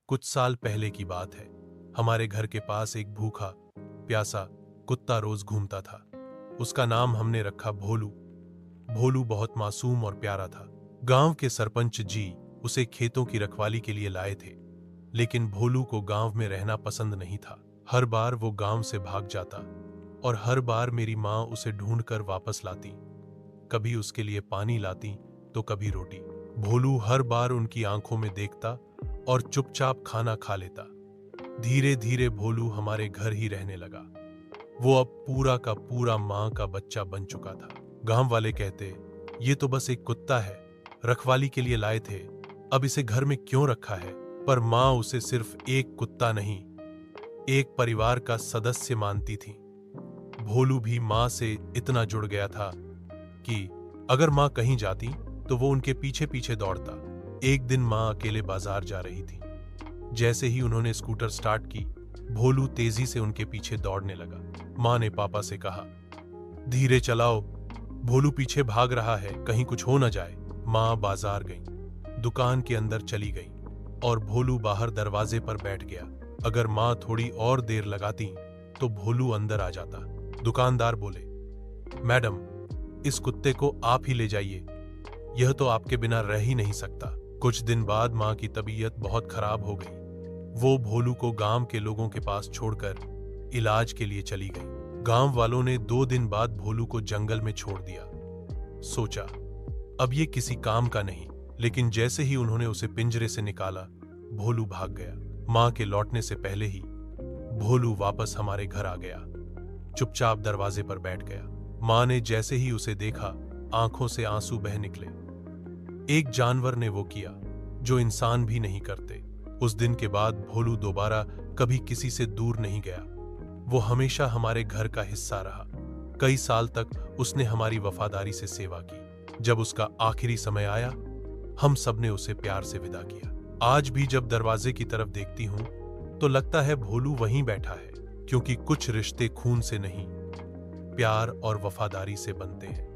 कुछ साल पहले की बात है। हमारे घर के पास एक भूखा प्यासा कुत्ता रोज घूमता था। उसका नाम हमने रखा भोलू। भोलू बहुत मासूम और प्यारा था। गांव के सरपंच जी उसे खेतों की रखवाली के लिए लाए थे, लेकिन भोलू को गांव में रहना पसंद नहीं था। हर बार वो गांव से भाग जाता और हर बार मेरी माँ उसे ढूंढकर वापस लाती। कभी उसके लिए पानी लाती तो कभी रोटी। भोलू हर बार उनकी आंखों में देखता और चुपचाप खाना खा लेता। धीरे धीरे भोलू हमारे घर ही रहने लगा। वो अब पूरा का पूरा माँ का बच्चा बन चुका था। गांव वाले कहते, ये तो बस एक कुत्ता है, रखवाली के लिए लाए थे, अब इसे घर में क्यों रखा है। पर माँ उसे सिर्फ एक कुत्ता नहीं, एक परिवार का सदस्य मानती थी। भोलू भी माँ से इतना जुड़ गया था कि अगर माँ कहीं जाती तो वो उनके पीछे पीछे दौड़ता। एक दिन माँ अकेले बाजार जा रही थी। जैसे ही उन्होंने स्कूटर स्टार्ट की, भोलू तेजी से उनके पीछे दौड़ने लगा। माँ ने पापा से कहा, धीरे चलाओ, भोलू पीछे भाग रहा है, कहीं कुछ हो न जाए। माँ बाजार गई, दुकान के अंदर चली गई और भोलू बाहर दरवाजे पर बैठ गया। अगर माँ थोड़ी और देर लगाती तो भोलू अंदर आ जाता। दुकानदार बोले, मैडम, इस कुत्ते को आप ही ले जाइए, यह तो आपके बिना रह ही नहीं सकता। कुछ दिन बाद माँ की तबीयत बहुत खराब हो गई। वो भोलू को गांव के लोगों के पास छोड़कर इलाज के लिए चली गई। गांव वालों ने 2 दिन बाद भोलू को जंगल में छोड़ दिया। सोचा अब ये किसी काम का नहीं, लेकिन जैसे ही उन्होंने उसे पिंजरे से निकाला, भोलू भाग गया। माँ के लौटने से पहले ही भोलू वापस हमारे घर आ गया, चुपचाप दरवाजे पर बैठ गया। माँ ने जैसे ही उसे देखा, आंखों से आंसू बह निकले। एक जानवर ने वो किया जो इंसान भी नहीं करते। उस दिन के बाद भोलू दोबारा कभी किसी से दूर नहीं गया। वो हमेशा हमारे घर का हिस्सा रहा। कई साल तक उसने हमारी वफादारी से सेवा की। जब उसका आखिरी समय आया, हम सबने उसे प्यार से विदा किया। आज भी जब दरवाजे की तरफ देखती हूं तो लगता है भोलू वहीं बैठा है, क्योंकि कुछ रिश्ते खून से नहीं, प्यार और वफादारी से बनते हैं।